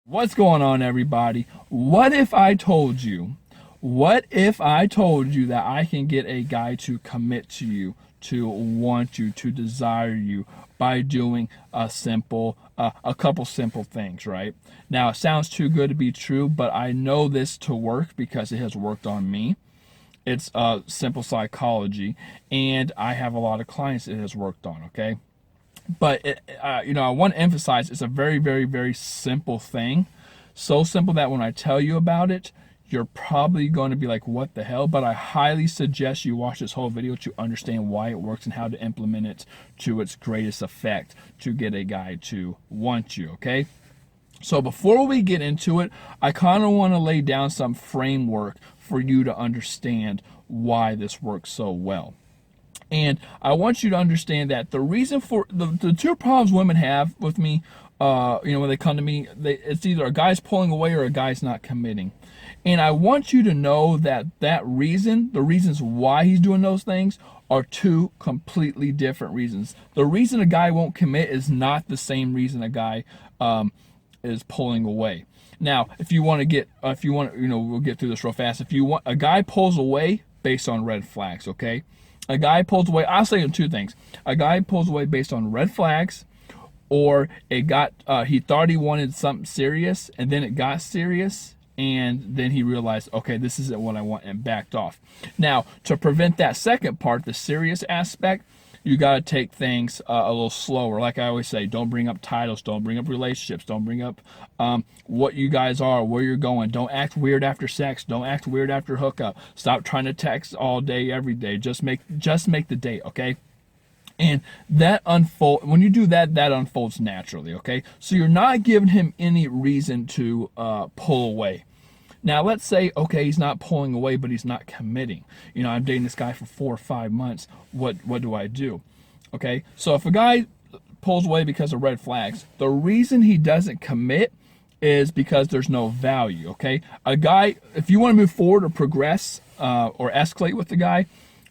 What's going on, everybody? What if I told you that I can get a guy to commit to you, to want you, to desire you by doing a couple simple things, right? Now, it sounds too good to be true, but I know this to work because it has worked on me. It's simple psychology, and I have a lot of clients it has worked on, okay? But I want to emphasize it's a very, very, very simple thing. So simple that when I tell you about it, you're probably going to be like, what the hell? But I highly suggest you watch this whole video to understand why it works and how to implement it to its greatest effect to get a guy to want you, okay? So before we get into it, I kind of want to lay down some framework for you to understand why this works so well. And I want you to understand that the reason for the two problems women have with me, when they come to me, it's either a guy's pulling away or a guy's not committing. And I want you to know that the reasons why he's doing those things are two completely different reasons. The reason a guy won't commit is not the same reason a guy is pulling away. Now, we'll get through this real fast. If you want, a guy pulls away based on red flags, okay? A guy pulls away, I'll say two things. A guy pulls away based on red flags, or he thought he wanted something serious, and then it got serious, and then he realized, okay, this isn't what I want, and backed off. Now, to prevent that second part, the serious aspect, you got to take things a little slower. Like I always say, don't bring up titles, don't bring up relationships, don't bring up what you guys are, where you're going. Don't act weird after sex, don't act weird after hookup. Stop trying to text all day, every day. Just make the date, okay? And when you do that, that unfolds naturally, okay? So you're not giving him any reason to pull away. Now, let's say, okay, he's not pulling away, but he's not committing. I'm dating this guy for 4 or 5 months. What do I do? Okay, so if a guy pulls away because of red flags, the reason he doesn't commit is because there's no value, okay? A guy, if you want to move forward or progress or escalate with the guy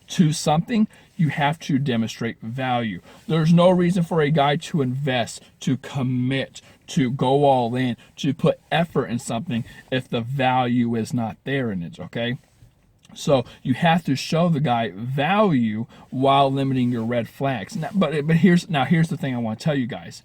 to something, you have to demonstrate value. There's no reason for a guy to invest, to commit, to go all in, to put effort in something if the value is not there in it, okay? So you have to show the guy value while limiting your red flags. But here's the thing I want to tell you guys.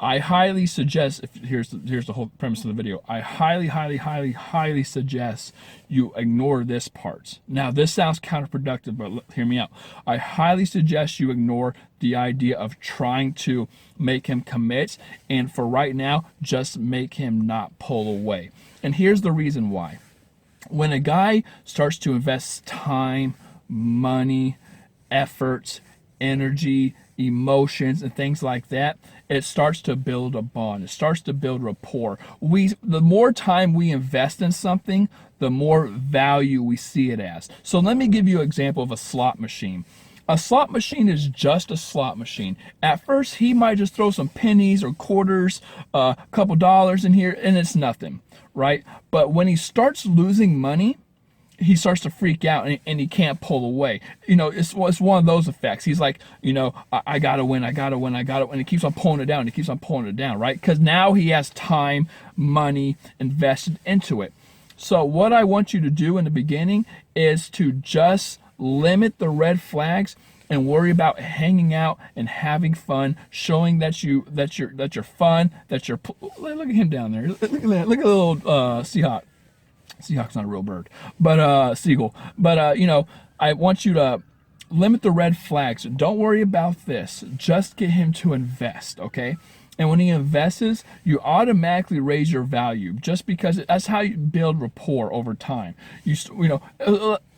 I highly suggest, here's the whole premise of the video. I highly suggest you ignore this part. Now, this sounds counterproductive, but hear me out. I highly suggest you ignore the idea of trying to make him commit, and for right now, just make him not pull away. And here's the reason why. When a guy starts to invest time, money, effort, energy, emotions, and things like that, it starts to build a bond. It starts to build rapport. The more time we invest in something, the more value we see it as. So let me give you an example of a slot machine. A slot machine is just a slot machine. At first, he might just throw some pennies or quarters, a couple dollars in here, and it's nothing, right? But when he starts losing money, he starts to freak out and he can't pull away. It's one of those effects. He's like, I gotta win, and he keeps on pulling it down, right? Because now he has time, money invested into it. So what I want you to do in the beginning is to just limit the red flags and worry about hanging out and having fun, showing that you're fun, look at him down there. Look at that. Look at the little Seahawk. Seahawk's not a real bird, but seagull. But I want you to limit the red flags. Don't worry about this. Just get him to invest, okay? And when he invests, you automatically raise your value, just because that's how you build rapport over time.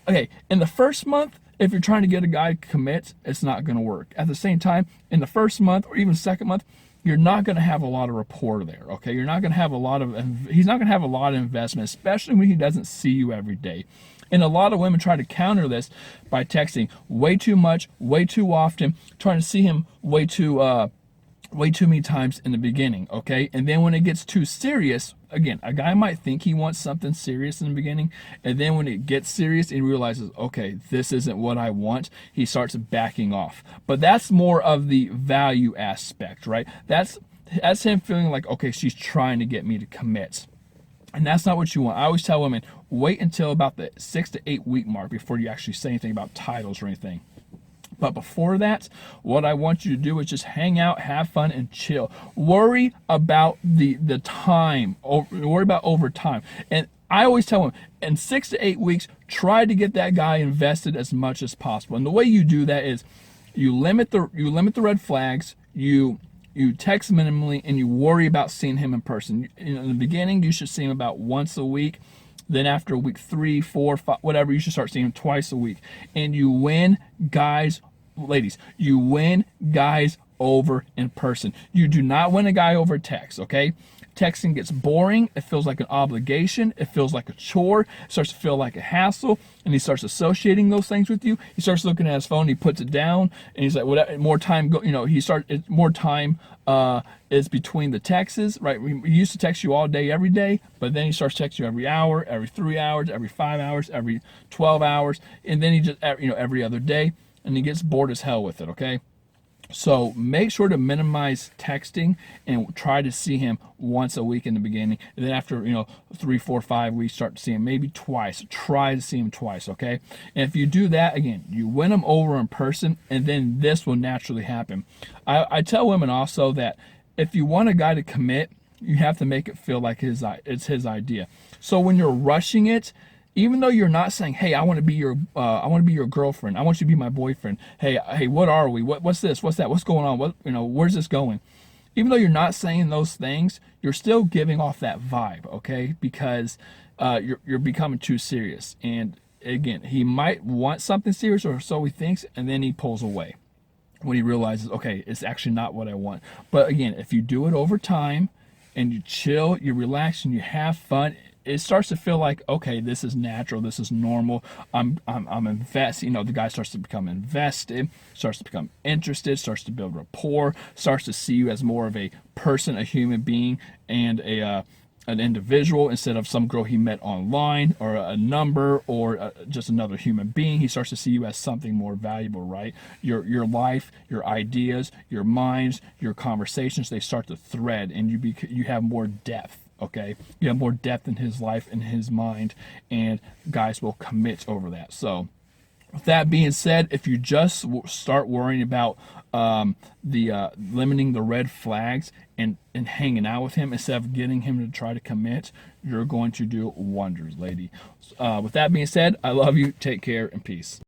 Okay, in the first month, if you're trying to get a guy to commit, it's not going to work. At the same time, in the first month or even second month, you're not going to have a lot of rapport there, okay? He's not going to have a lot of investment, especially when he doesn't see you every day. And a lot of women try to counter this by texting way too much, way too often, trying to see him way too many times in the beginning, okay? And then when it gets too serious, again, a guy might think he wants something serious in the beginning, and then when it gets serious and he realizes, okay, this isn't what I want, he starts backing off. But that's more of the value aspect, right? That's That's him feeling like, okay, she's trying to get me to commit. And that's not what you want. I always tell women, wait until about the 6 to 8 week mark before you actually say anything about titles or anything. But before that, what I want you to do is just hang out, have fun, and chill. Worry about the time. Worry about over time. And I always tell them, in 6 to 8 weeks, try to get that guy invested as much as possible. And the way you do that is you limit the red flags. You text minimally, and you worry about seeing him in person. In the beginning, you should see him about once a week. Then after week 3, 4, 5, whatever, you should start seeing him twice a week. And you win guys, ladies, you win guys over in person. You do not win a guy over text, okay? Texting gets boring. It feels like an obligation. It feels like a chore. It starts to feel like a hassle. And he starts associating those things with you. He starts looking at his phone. He puts it down, and he's like, "What? More time? More time is between the texts, right? We used to text you all day, every day, but then he starts texting you every hour, every 3 hours, every 5 hours, every 12 hours, and then he just every other day, and he gets bored as hell with it. Okay." So make sure to minimize texting and try to see him once a week in the beginning. And then after, 3, 4, 5 weeks, start to see him maybe twice. Try to see him twice, okay? And if you do that, again, you win him over in person, and then this will naturally happen. I tell women also that if you want a guy to commit, you have to make it feel like it's his idea. So when you're rushing it, even though you're not saying, "Hey, I want to be your girlfriend. I want you to be my boyfriend. Hey, what are we? What's this? What's that? What's going on? Where's this going?" Even though you're not saying those things, you're still giving off that vibe, okay? Because you're becoming too serious. And again, he might want something serious, or so he thinks, and then he pulls away when he realizes, okay, it's actually not what I want. But again, if you do it over time and you chill, you relax, and you have fun, it starts to feel like, okay, this is natural, this is normal. I'm investing. The guy starts to become invested, starts to become interested, starts to build rapport, starts to see you as more of a person, a human being, and an individual instead of some girl he met online or a number or just another human being. He starts to see you as something more valuable, right? Your life, your ideas, your minds, your conversations, they start to thread, and you have more depth. Okay, you have more depth in his life, in his mind, and guys will commit over that. So with that being said, if you just start worrying about limiting the red flags and hanging out with him instead of getting him to try to commit, you're going to do wonders, lady. With that being said, I love you. Take care and peace.